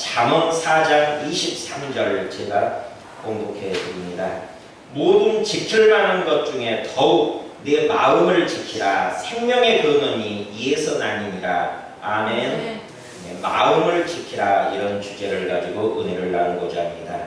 잠언 4장 23절 제가 공독해 드립니다. 모든 지킬 만한 것 중에 더욱 내 마음을 지키라. 생명의 근원이 이에서 나니니라. 아멘. 네, 마음을 지키라. 이런 주제를 가지고 은혜를 나누고자 합니다.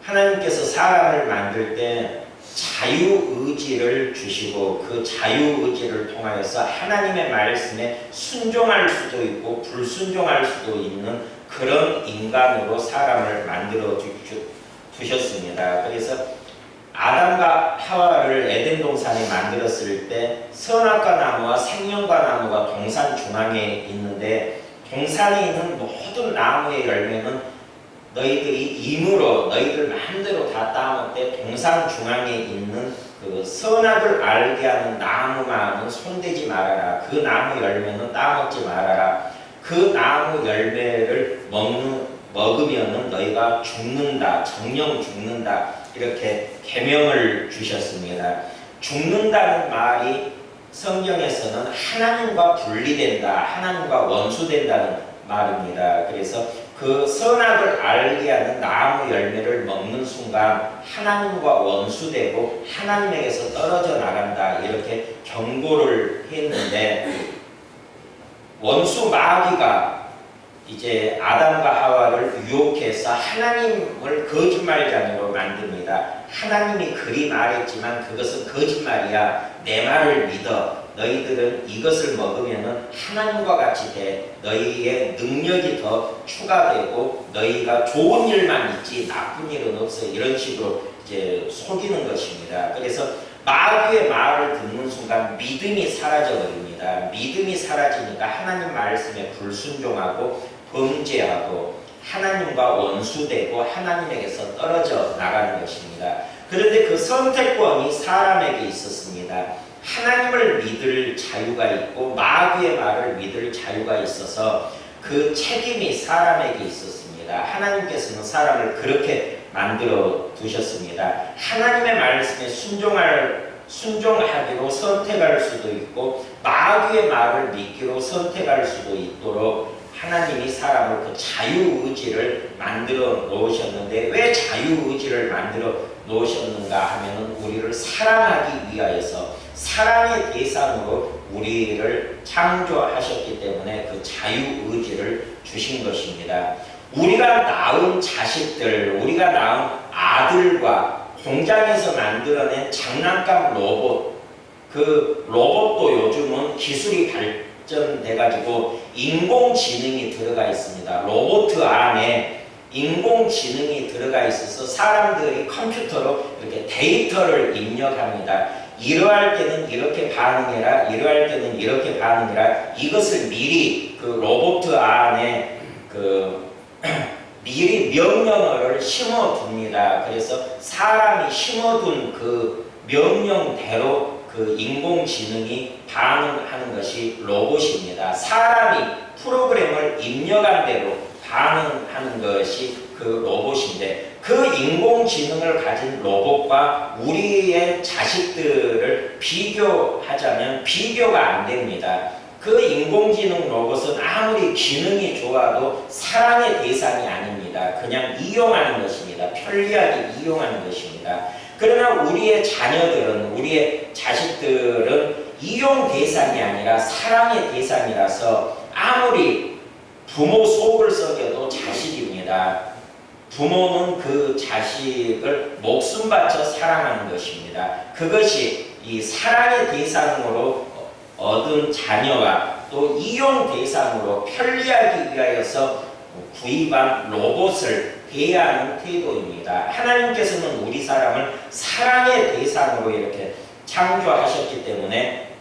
하나님께서 사람을 만들 때 자유의지를 주시고 그 자유의지를 통하여서 하나님의 말씀에 순종할 수도 있고 불순종할 수도 있는 그런 인간으로 사람을 만들어 두셨습니다. 그래서 아담과 하와를 에덴 동산에 만들었을 때 선악과 나무와 생명과 나무가 동산 중앙에 있는데, 동산에 있는 모든 나무의 열매는 너희들이 임으로 너희들 마음대로 다 따먹되 동산 중앙에 있는 그 선악을 알게 하는 나무만은 손대지 말아라. 그 나무 열매는 따먹지 말아라. 그 나무 열매를 먹으면은 너희가 죽는다. 정령 죽는다. 이렇게 계명을 주셨습니다. 죽는다는 말이 성경에서는 하나님과 분리된다. 하나님과 원수된다는 말입니다. 그래서 그 선악을 알게 하는 나무 열매를 먹는 순간 하나님과 원수되고 하나님에게서 떨어져 나간다. 이렇게 경고를 했는데, 원수 마귀가 이제 아담과 하와를 유혹해서 하나님을 거짓말쟁이로 만듭니다. 하나님이 그리 말했지만 그것은 거짓말이야. 내 말을 믿어. 너희들은 이것을 먹으면 하나님과 같이 돼. 너희의 능력이 더 추가되고 너희가 좋은 일만 있지 나쁜 일은 없어. 이런 식으로 이제 속이는 것입니다. 그래서 마귀의 말을 듣는 순간 믿음이 사라져 버립니다. 믿음이 사라지니까 하나님 말씀에 불순종하고 범죄하고 하나님과 원수되고 하나님에게서 떨어져 나가는 것입니다. 그런데 그 선택권이 사람에게 있었습니다. 하나님을 믿을 자유가 있고 마귀의 말을 믿을 자유가 있어서 그 책임이 사람에게 있었습니다. 하나님께서는 사람을 그렇게 만들어 두셨습니다. 하나님의 말씀에 순종하기로 선택할 수도 있고 마귀의 말을 믿기로 선택할 수도 있도록 하나님이 사람을 그 자유의지를 만들어 놓으셨는데, 왜 자유의지를 만들어 놓으셨는가 하면은 우리를 사랑하기 위하여서 사랑의 대상으로 우리를 창조하셨기 때문에 그 자유의지를 주신 것입니다. 우리가 낳은 자식들, 우리가 낳은 아들과 공장에서 만들어낸 장난감 로봇, 그 로봇도 요즘은 기술이 발전돼가지고 인공지능이 들어가 있습니다. 로봇 안에 인공지능이 들어가 있어서 사람들이 컴퓨터로 이렇게 데이터를 입력합니다. 이러할 때는 이렇게 반응해라, 이러할 때는 이렇게 반응해라. 이것을 미리 그 로봇 안에 미리 명령어를 심어둡니다. 그래서 사람이 심어둔 그 명령대로 그 인공지능이 반응하는 것이 로봇입니다. 사람이 프로그램을 입력한 대로 반응하는 것이 그 로봇인데, 그 인공지능을 가진 로봇과 우리의 자식들을 비교하자면 비교가 안 됩니다. 그 인공지능 로봇은 아무리 기능이 좋아도 사랑의 대상이 아닙니다. 그냥 이용하는 것입니다. 편리하게 이용하는 것입니다. 그러나 우리의 자녀들은, 우리의 자식들은 이용 대상이 아니라 사랑의 대상이라서 아무리 부모 속을 썩여도 자식입니다. 부모는 그 자식을 목숨 바쳐 사랑하는 것입니다. 그것이 이 사랑의 대상으로 얻은 자녀와 또 이용 대상으로 편리하기 위하여서 구입한 로봇을 대하는 태도입니다. 하나님께서는 우리 사람을 사랑의 대상으로 이렇게 창조하셨기 때문에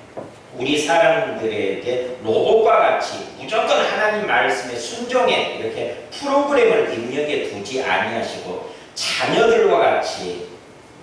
우리 사람들에게 로봇과 같이 무조건 하나님 말씀에 순종해 이렇게 프로그램을 입력해 두지 아니하시고, 자녀들과 같이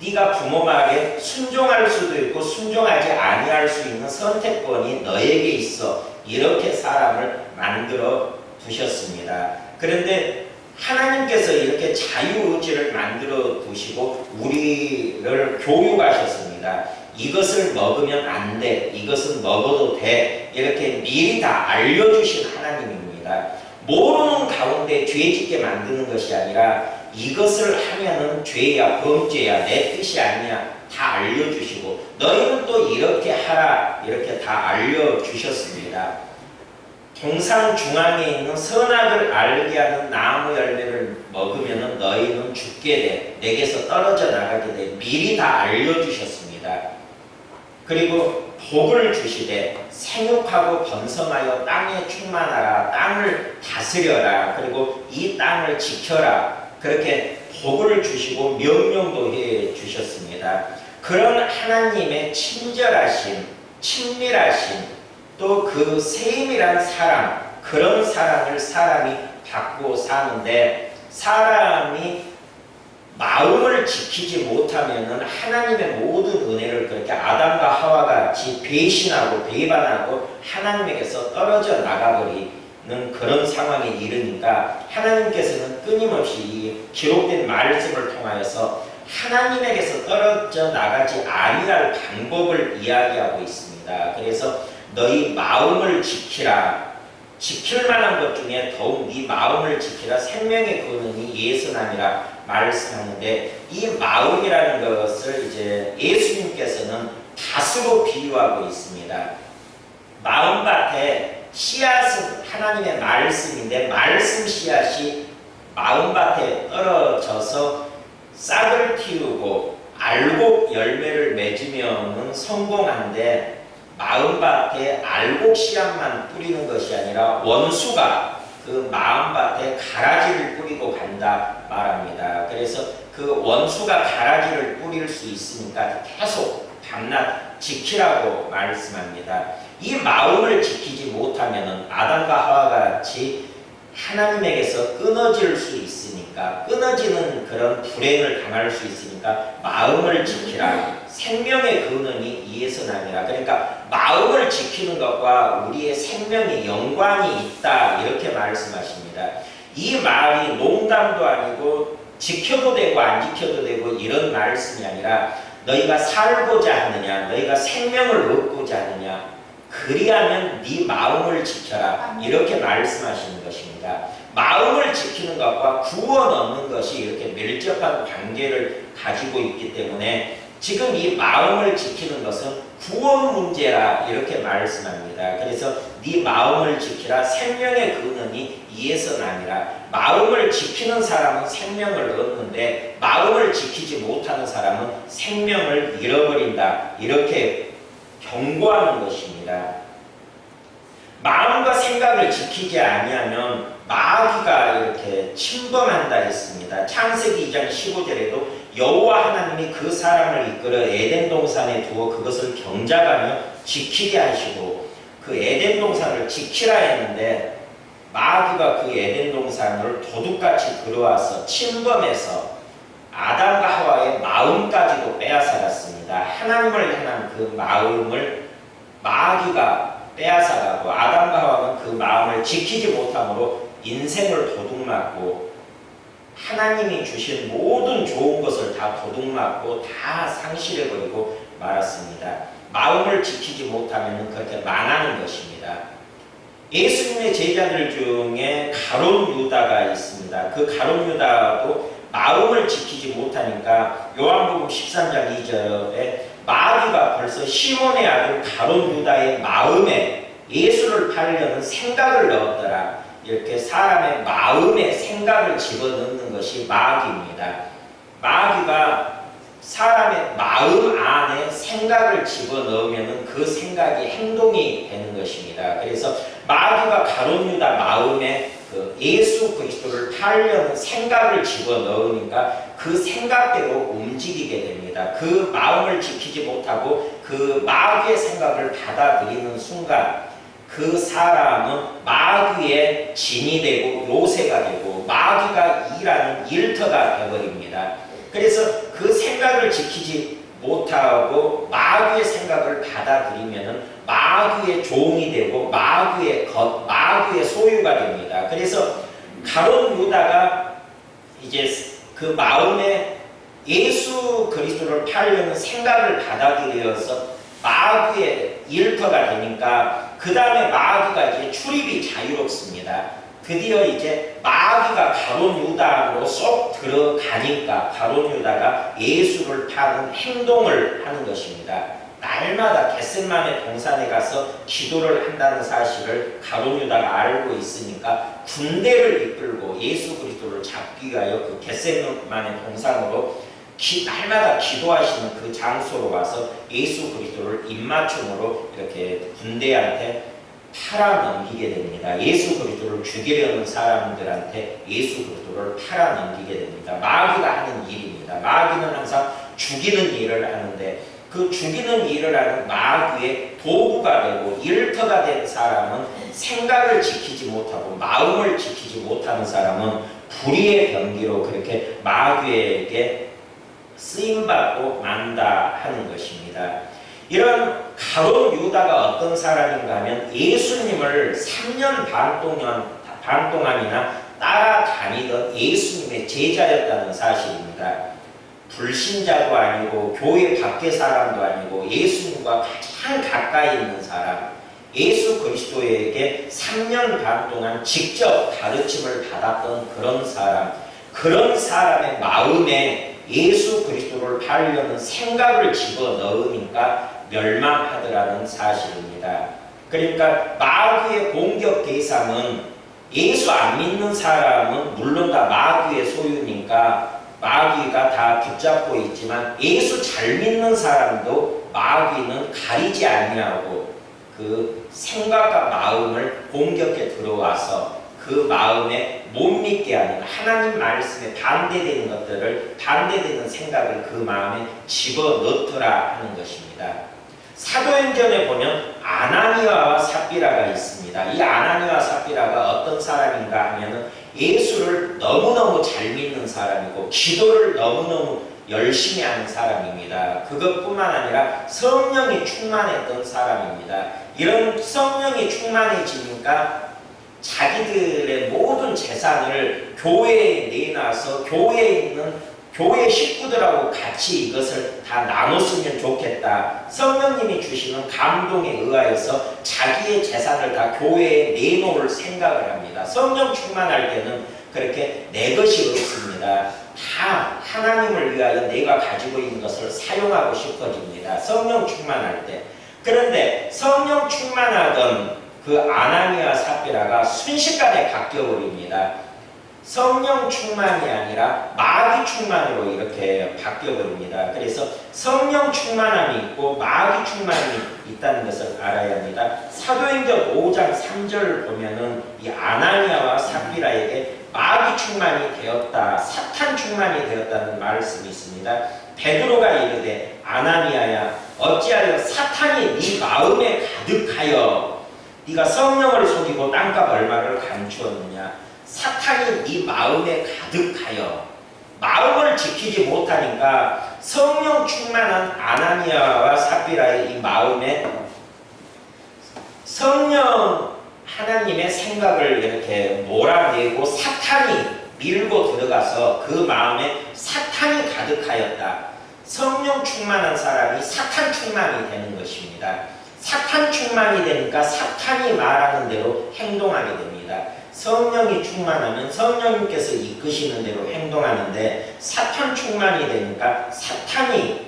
네가 부모 말에 순종할 수도 있고 순종하지 아니할 수 있는 선택권이 너에게 있어. 이렇게 사람을 만들어 두셨습니다. 그런데 하나님께서 이렇게 자유의지를 만들어 두시고 우리를 교육하셨습니다. 이것을 먹으면 안 돼, 이것은 먹어도 돼, 이렇게 미리 다 알려주신 하나님입니다. 모르는 가운데 죄 짓게 만드는 것이 아니라 이것을 하면은 죄야 범죄야 내 뜻이 아니야 다 알려주시고 너희는 또 이렇게 하라 이렇게 다 알려주셨습니다. 동산 중앙에 있는 선악을 알게 하는 나무 열매를 먹으면 너희는 죽게 돼 내게서 떨어져 나가게 돼 미리 다 알려주셨습니다. 그리고 복을 주시되 생육하고 번성하여 땅에 충만하라 땅을 다스려라 그리고 이 땅을 지켜라 그렇게 복을 주시고 명령도 해 주셨습니다. 그런 하나님의 친절하심 친밀하심 또 그 세밀한 사랑 그런 사랑을 사람이 받고 사는데 사람이 마음을 지키지 못하면 하나님의 모든 은혜를 그렇게 아담과 하와 같이 배신하고 배반하고 하나님에게서 떨어져 나가버리는 그런 상황에 이르니까 하나님께서는 끊임없이 이 기록된 말씀을 통하여서 하나님에게서 떨어져 나가지 아니할 방법을 이야기하고 있습니다. 그래서 너희 마음을 지키라. 지킬 만한 것 중에 더욱 네 마음을 지키라. 생명의 근원이 예수남이라 말씀하는데 이 마음이라는 것을 이제 예수님께서는 밭으로 비유하고 있습니다. 마음밭에 씨앗은 하나님의 말씀인데 말씀 씨앗이 마음밭에 떨어져서 싹을 틔우고 알곡 열매를 맺으면 성공한데 마음밭에 알곡 씨앗만 뿌리는 것이 아니라 원수가 그 마음밭에 가라지를 뿌리고 간다 말합니다. 그래서 그 원수가 가라지를 뿌릴 수 있으니까 계속 밤낮 지키라고 말씀합니다. 이 마음을 지키지 못하면 아담과 하와 같이 하나님에게서 끊어질 수 있으니까 끊어지는 그런 불행을 당할 수 있으니까 마음을 지키라. 생명의 근원이 이에서 나니라. 그러니까 마음을 지키는 것과 우리의 생명에 연관이 있다 이렇게 말씀하십니다. 이 말이 농담도 아니고 지켜도 되고 안 지켜도 되고 이런 말씀이 아니라 너희가 살고자 하느냐 너희가 생명을 얻고자 하느냐 그리하면 네 마음을 지켜라 이렇게 말씀하시는 것입니다. 마음을 지키는 것과 구원 얻는 것이 이렇게 밀접한 관계를 가지고 있기 때문에 지금 이 마음을 지키는 것은 구원 문제라 이렇게 말씀합니다. 그래서 네 마음을 지키라. 생명의 근원이 이에서 나니라. 마음을 지키는 사람은 생명을 얻는데 마음을 지키지 못하는 사람은 생명을 잃어버린다 이렇게 경고하는 것입니다. 마음과 생각을 지키지 아니하면 마귀가 이렇게 침범한다 했습니다. 창세기 2장 15절에도 여호와 하나님이 그 사람을 이끌어 에덴 동산에 두어 그것을 경작하며 지키게 하시고 그 에덴 동산을 지키라 했는데 마귀가 그 에덴 동산을 도둑같이 들어와서 침범해서 아담과 하와의 마음까지도 빼앗아갔습니다. 하나님을 향한 그 마음을 마귀가 빼앗아가고 아담과 하와는 그 마음을 지키지 못함으로 인생을 도둑맞고 하나님이 주신 모든 좋은 것을 다 도둑맞고 다 상실해버리고 말았습니다. 마음을 지키지 못하면 그렇게 망하는 것입니다. 예수님의 제자들 중에 가룟 유다가 있습니다. 그 가룟 유다도 마음을 지키지 못하니까 요한복음 13장 2절에 마귀가 벌써 시몬의 아들 가룟 유다의 마음에 예수를 팔려는 생각을 넣었더라. 이렇게 사람의 마음에 생각을 집어넣는 것이 마귀입니다. 마귀가 사람의 마음 안에 생각을 집어넣으면 그 생각이 행동이 되는 것입니다. 그래서 마귀가 가룟 유다 마음에 그 예수 그리스도를 팔려는 생각을 집어넣으니까 그 생각대로 움직이게 됩니다. 그 마음을 지키지 못하고 그 마귀의 생각을 받아들이는 순간 그 사람은 마귀의 진이 되고 요새가 되고 마귀가 일하는 일터가 되어버립니다. 그래서 그 생각을 지키지 못하고 마귀의 생각을 받아들이면 마귀의 종이 되고 마귀의 소유가 됩니다. 그래서 가룟 유다가 이제 그 마음에 예수 그리스도를 팔려는 생각을 받아들여서 마귀의 일터가 되니까 그 다음에 마귀가 이제 출입이 자유롭습니다. 드디어 이제 마귀가 가룟 유다로 쏙 들어가니까 가룟 유다가 예수를 파는 행동을 하는 것입니다. 날마다 겟셋마네 동산에 가서 기도를 한다는 사실을 가룟 유다가 알고 있으니까 군대를 이끌고 예수 그리스도를 잡기 위하여 그 겟셋마네 동산으로 날마다 기도하시는 그 장소로 와서 예수 그리스도를 입맞춤으로 이렇게 군대한테 팔아 넘기게 됩니다. 예수 그리스도를 죽이려는 사람들한테 예수 그리스도를 팔아 넘기게 됩니다. 마귀가 하는 일입니다. 마귀는 항상 죽이는 일을 하는데 그 죽이는 일을 하는 마귀의 도구가 되고 일터가 된 사람은 생각을 지키지 못하고 마음을 지키지 못하는 사람은 불의의 병기로 그렇게 마귀에게 쓰임받고 만다 하는 것입니다. 이런 가룟 유다가 어떤 사람인가 하면 예수님을 3년 반 동안이나 따라다니던 예수님의 제자였다는 사실입니다. 불신자도 아니고 교회 밖의 사람도 아니고 예수님과 가장 가까이 있는 사람, 예수 그리스도에게 3년 반 동안 직접 가르침을 받았던 그런 사람의 마음에 예수 그리스도를 팔려는 생각을 집어넣으니까 멸망하더라는 사실입니다. 그러니까 마귀의 공격 대상은 예수 안 믿는 사람은 물론 다 마귀의 소유니까 마귀가 다 붙잡고 있지만 예수 잘 믿는 사람도 마귀는 가리지 아니하고 그 생각과 마음을 공격해 들어와서 그 마음에 못 믿게 하는 하나님 말씀에 반대되는 것들을 반대되는 생각을 그 마음에 집어넣더라 하는 것입니다. 사도행전에 보면 아나니아와 삽비라가 있습니다. 이 아나니아와 삽비라가 어떤 사람인가 하면은 예수를 너무너무 잘 믿는 사람이고 기도를 너무너무 열심히 하는 사람입니다. 그것뿐만 아니라 성령이 충만했던 사람입니다. 이런 성령이 충만해지니까 자기들의 모든 재산을 교회에 내놔서 교회에 있는 교회 식구들하고 같이 이것을 다 나눴으면 좋겠다. 성령님이 주시는 감동에 의하여서 자기의 재산을 다 교회에 내놓을 생각을 합니다. 성령 충만할 때는 그렇게 내 것이 없습니다. 다 하나님을 위하여 내가 가지고 있는 것을 사용하고 싶어집니다. 성령 충만할 때. 그런데 성령 충만하던 그 아나니아 삽비라가 순식간에 바뀌어버립니다. 성령 충만이 아니라 마귀 충만으로 이렇게 바뀌어버립니다. 그래서 성령 충만함이 있고 마귀 충만이 있다는 것을 알아야 합니다. 사도행전 5장 3절을 보면은 이 아나니아와 삽비라에게 마귀 충만이 되었다, 사탄 충만이 되었다는 말씀이 있습니다. 베드로가 이르되 아나니아야 어찌하여 사탄이 네 마음에 가득하여 네가 성령을 속이고 땅값 얼마를 감추었느냐. 사탄이 네 마음에 가득하여 마음을 지키지 못하니까 성령 충만한 아나니아와 삽비라의 이 마음에 성령 하나님의 생각을 이렇게 몰아내고 사탄이 밀고 들어가서 그 마음에 사탄이 가득하였다. 성령 충만한 사람이 사탄 충만이 되는 것입니다. 사탄 충만이 되니까 사탄이 말하는 대로 행동하게 됩니다. 성령이 충만하면 성령님께서 이끄시는 대로 행동하는데 사탄 충만이 되니까 사탄이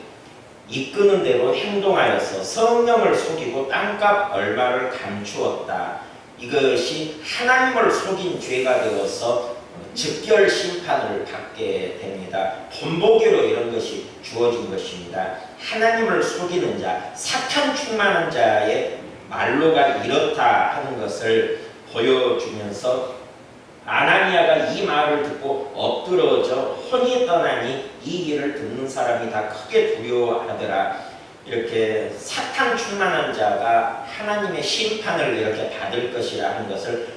이끄는 대로 행동하여서 성령을 속이고 땅값 얼마를 감추었다. 이것이 하나님을 속인 죄가 되어서 즉결 심판을 받게 됩니다. 본보기로 이런 것이 주어진 것입니다. 하나님을 속이는 자, 사탄 충만한 자의 말로가 이렇다 하는 것을 보여주면서 아나니아가 이 말을 듣고 엎드러져 혼이 떠나니 이 일을 듣는 사람이 다 크게 두려워하더라. 이렇게 사탄 충만한 자가 하나님의 심판을 이렇게 받을 것이라 하는 것을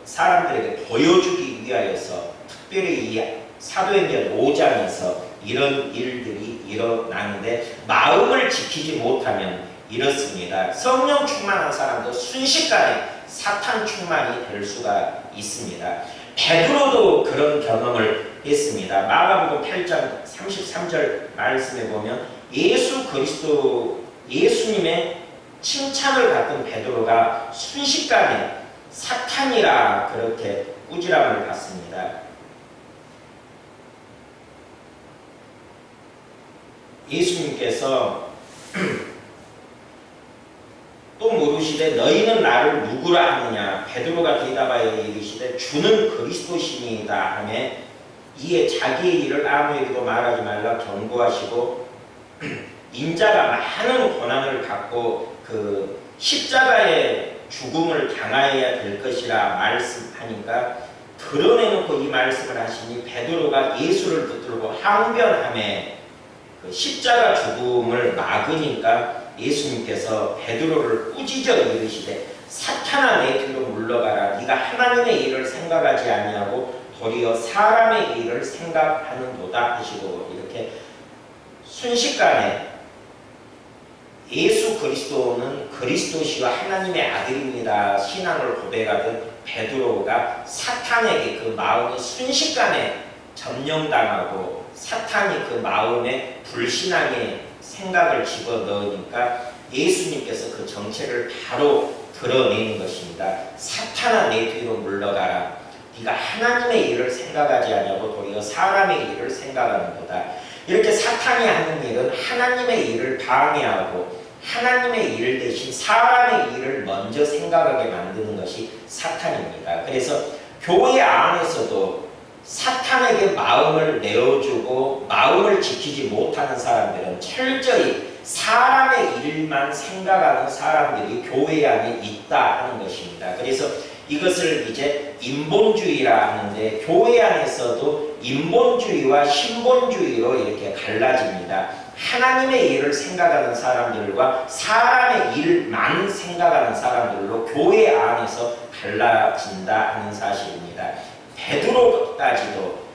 사람들에게 보여주기 위하여서 특별히 이 사도행전 5장에서 이런 일들이 일어나는데 마음을 지키지 못하면 이렇습니다. 성령 충만한 사람도 순식간에 사탄 충만이 될 수가 있습니다. 베드로도 그런 경험을 했습니다. 마가복음 8장 33절 말씀에 보면 예수 그리스도 예수님의 칭찬을 받은 베드로가 순식간에 사탄이라 그렇게 꾸지람을 받습니다. 예수님께서 또 물으시되 너희는 나를 누구라 하느냐? 베드로가 대답하여 이르시되 주는 그리스도시니이다 하며 이에 자기의 일을 아무에게도 말하지 말라 경고하시고 인자가 많은 고난을 받고 그 십자가의 죽음을 당하여야 될 것이라 말씀하니까 드러내놓고 이 말씀을 하시니 베드로가 예수를 붙들고 항변하며 그 십자가 죽음을 막으니까 예수님께서 베드로를 꾸짖어 이르시되 사탄아 내 뒤로 물러가라. 네가 하나님의 일을 생각하지 아니하고 도리어 사람의 일을 생각하는도다 하시고 이렇게 순식간에 예수 그리스도는 그리스도시와 하나님의 아들입니다. 신앙을 고백하던 베드로가 사탄에게 그 마음이 순식간에 점령당하고 사탄이 그 마음에 불신앙의 생각을 집어넣으니까 예수님께서 그 정체를 바로 드러내는 것입니다. 사탄아 내 뒤로 물러가라. 네가 하나님의 일을 생각하지 아니하고 도리어 사람의 일을 생각하는도다. 이렇게 사탄이 하는 일은 하나님의 일을 방해하고 하나님의 일 대신 사람의 일을 먼저 생각하게 만드는 것이 사탄입니다. 그래서 교회 안에서도 사탄에게 마음을 내어주고 마음을 지키지 못하는 사람들은 철저히 사람의 일만 생각하는 사람들이 교회 안에 있다 하는 것입니다. 그래서 이것을 이제 인본주의라 하는데 교회 안에서도 인본주의와 신본주의로 이렇게 갈라집니다. 하나님의 일을 생각하는 사람들과 사람의 일만 생각하는 사람들로 교회 안에서 갈라진다 하는 사실입니다. 베드로까지도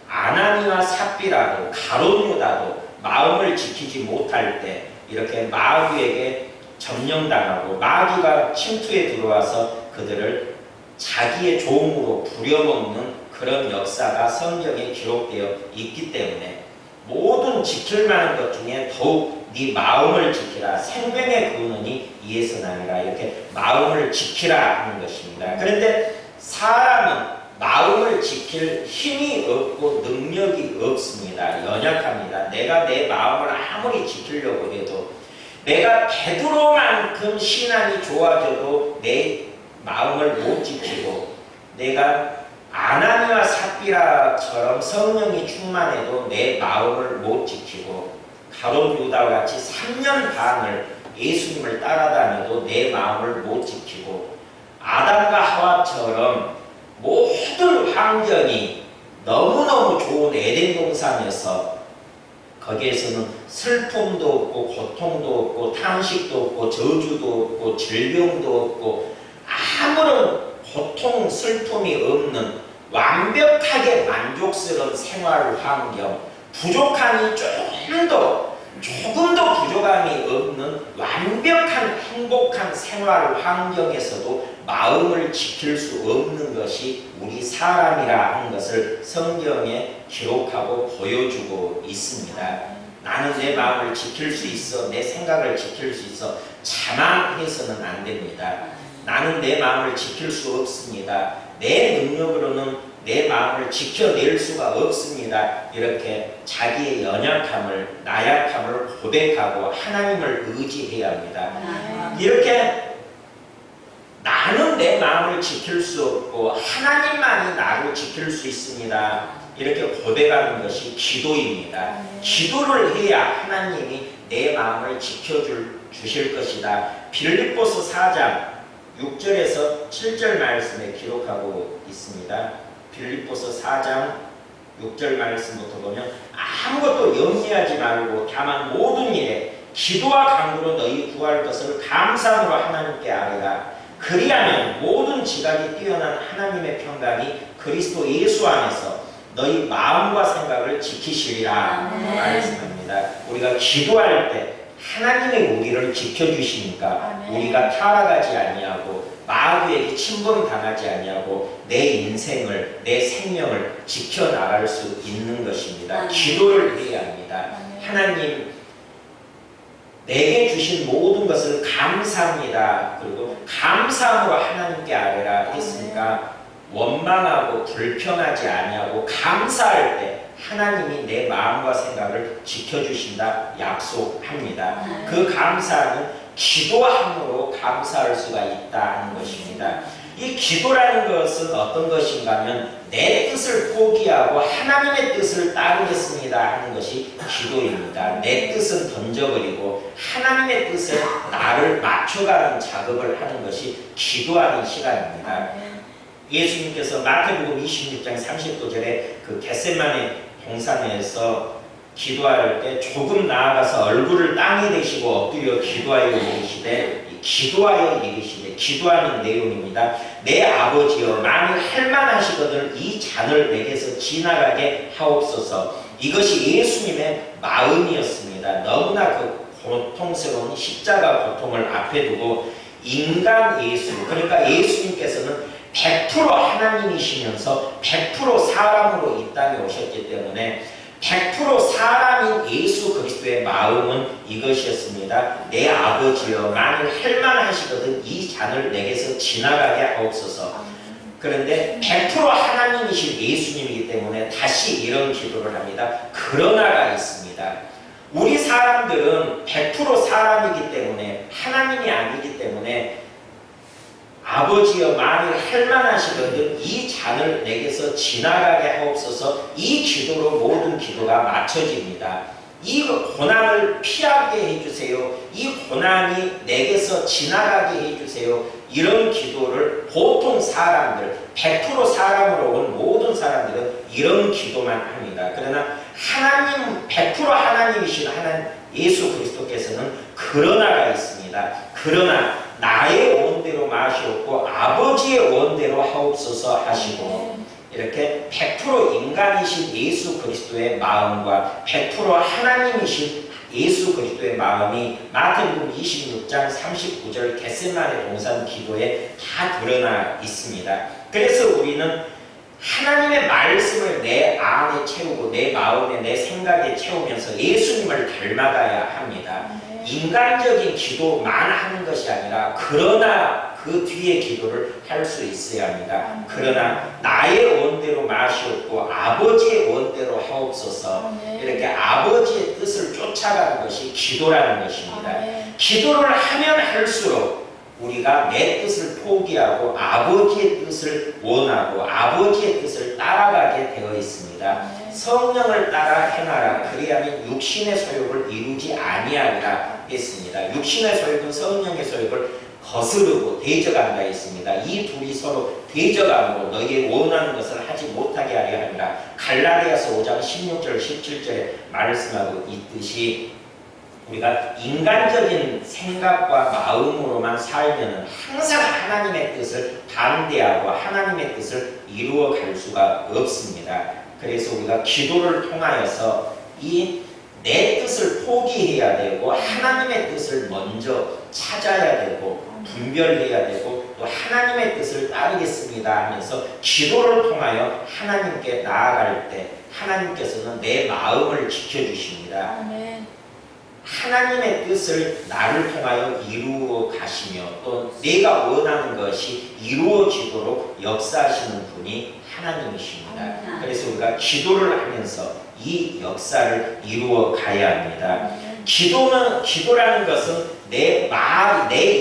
아나니와 삽비라도 가룟 유다도 마음을 지키지 못할 때 이렇게 마귀에게 점령당하고 마귀가 침투에 들어와서 그들을 자기의 종으로 부려먹는 그런 역사가 성경에 기록되어 있기 때문에 모든 지킬 만한 것 중에 더욱 네 마음을 지키라. 생명의 근원이 이에서 나니라. 이렇게 마음을 지키라 하는 것입니다. 그런데 사람은 마음을 지킬 힘이 없고 능력이 없습니다. 연약합니다. 내가 내 마음을 아무리 지키려고 해도 내가 베드로만큼 신앙이 좋아져도 내 마음을 못 지키고 내가 아나니와 삽비라처럼 성령이 충만해도 내 마음을 못 지키고 가룟 유다와 같이 3년 반을 예수님을 따라다녀도 내 마음을 못 지키고 아담과 하와처럼 모든 환경이 너무너무 좋은 에덴 동산에서 거기에서는 슬픔도 없고 고통도 없고 탄식도 없고 저주도 없고 질병도 없고 아무런 고통 슬픔이 없는 완벽하게 만족스러운 생활 환경, 부족함이 조금 더 부족함이 없는 완벽한 행복한 생활 환경에서도 마음을 지킬 수 없는 것이 우리 사람이라 하는 것을 성경에 기록하고 보여주고 있습니다. 나는 내 마음을 지킬 수 있어, 내 생각을 지킬 수 있어 자만해서는 안 됩니다. 나는 내 마음을 지킬 수 없습니다. 내 능력으로는 내 마음을 지켜낼 수가 없습니다. 이렇게 자기의 연약함을, 나약함을 고백하고 하나님을 의지해야 합니다. 이렇게 나는 내 마음을 지킬 수 없고 하나님만이 나를 지킬 수 있습니다. 이렇게 고백하는 것이 기도입니다. 기도를 해야 하나님이 내 마음을 지켜주실 것이다. 빌립보서 4장 6절에서 7절 말씀에 기록하고 있습니다. 빌립보서 4장 6절 말씀부터 보면 아무것도 염려하지 말고 다만 모든 일에 기도와 간구로 너희 구할 것을 감사함으로 하나님께 아뢰라. 그리하면 모든 지각이 뛰어난 하나님의 평강이 그리스도 예수 안에서 너희 마음과 생각을 지키시리라 말씀합니다. 우리가 기도할 때 하나님의 우리를 지켜주시니까 우리가 타락하지 아니하고 마귀에게 침범당하지 아니하고 내 인생을, 내 생명을 지켜나갈 수 있는 것입니다. 기도를 해야 합니다. 하나님 내게 주신 모든 것을 감사합니다. 그리고 감사함으로 하나님께 아뢰라 했으니까 원망하고 불평하지 아니하고 감사할 때 하나님이 내 마음과 생각을 지켜주신다 약속합니다. 그 감사는 기도함으로 감사할 수가 있다 하는 것입니다. 이 기도라는 것은 어떤 것인가 하면 내 뜻을 포기하고 하나님의 뜻을 따르겠습니다 하는 것이 기도입니다. 내 뜻은 던져버리고 하나님의 뜻에 나를 맞춰가는 작업을 하는 것이 기도하는 시간입니다. 예수님께서 마태복음 26장 30절에 그 겟세마네 동산에서 기도할 때 조금 나아가서 얼굴을 땅에 대시고 엎드려 기도하여 이르시되 기도하는 내용입니다. 내 아버지여 만일 할만하시거든 이 잔을 내게서 지나가게 하옵소서. 이것이 예수님의 마음이었습니다. 너무나 그 고통스러운 십자가 고통을 앞에 두고 인간 예수, 그러니까 예수님께서는 100% 하나님이시면서 100% 사람으로 이 땅에 오셨기 때문에 100% 사람인 예수 그리스도의 마음은 이것이었습니다. 내 아버지여 만일 할만하시거든 이 잔을 내게서 지나가게 하옵소서. 그런데 100% 하나님이신 예수님이기 때문에 다시 이런 기도를 합니다. 그러나가 있습니다. 우리 사람들은 100% 사람이기 때문에 하나님이 아니기 때문에 아버지여 만일 할만하시거든 이 잔을 내게서 지나가게 하옵소서. 이 기도로 모든 기도가 맞춰집니다. 이 고난을 피하게 해주세요. 이 고난이 내게서 지나가게 해주세요. 이런 기도를 보통 사람들 100% 사람으로 온 모든 사람들은 이런 기도만 합니다. 그러나 하나님 100% 하나님이신 하나님 예수 그리스도께서는 그러나가 있습니다. 그러나 나의 원대로 마시옵고 아버지의 원대로 하옵소서 하시고 이렇게 100% 인간이신 예수 그리스도의 마음과 100% 하나님이신 예수 그리스도의 마음이 마태복음 26장 39절 겟세마네 동산 기도에 다 드러나 있습니다. 그래서 우리는 하나님의 말씀을 내 안에 채우고 내 마음에 내 생각에 채우면서 예수님을 닮아가야 합니다. 인간적인 기도만 하는 것이 아니라 그러나 그 뒤에 기도를 할 수 있어야 합니다. 그러나 나의 원대로 마시옵고 아버지의 원대로 하옵소서. 이렇게 아버지의 뜻을 쫓아가는 것이 기도라는 것입니다. 기도를 하면 할수록 우리가 내 뜻을 포기하고 아버지의 뜻을 원하고 아버지의 뜻을 따라가게 되어 있습니다. 성령을 따라 행하라 그리하면 육신의 소욕을 이루지 아니하리라 했습니다. 육신의 소욕은 성령의 소욕을 거스르고 대적한다 했습니다. 이 둘이 서로 대적함으로 너희의 원하는 것을 하지 못하게 하려 함이라. 갈라디아서 5장 16절 17절에 말씀하고 있듯이 우리가 인간적인 생각과 마음으로만 살면 항상 하나님의 뜻을 반대하고 하나님의 뜻을 이루어 갈 수가 없습니다. 그래서 우리가 기도를 통하여서 이 내 뜻을 포기해야 되고 하나님의 뜻을 먼저 찾아야 되고 분별해야 되고 또 하나님의 뜻을 따르겠습니다 하면서 기도를 통하여 하나님께 나아갈 때 하나님께서는 내 마음을 지켜주십니다. 하나님의 뜻을 나를 통하여 이루어 가시며 또 내가 원하는 것이 이루어지도록 역사하시는 분이 하나님이십니다. 그래서 우리가 기도를 하면서 이 역사를 이루어 가야 합니다. 기도라는 것은 내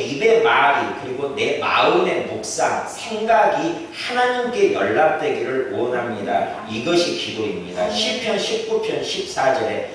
입의 말이 그리고 내 마음의 묵상, 생각이 하나님께 연락되기를 원합니다. 이것이 기도입니다. 시편 19편 14절에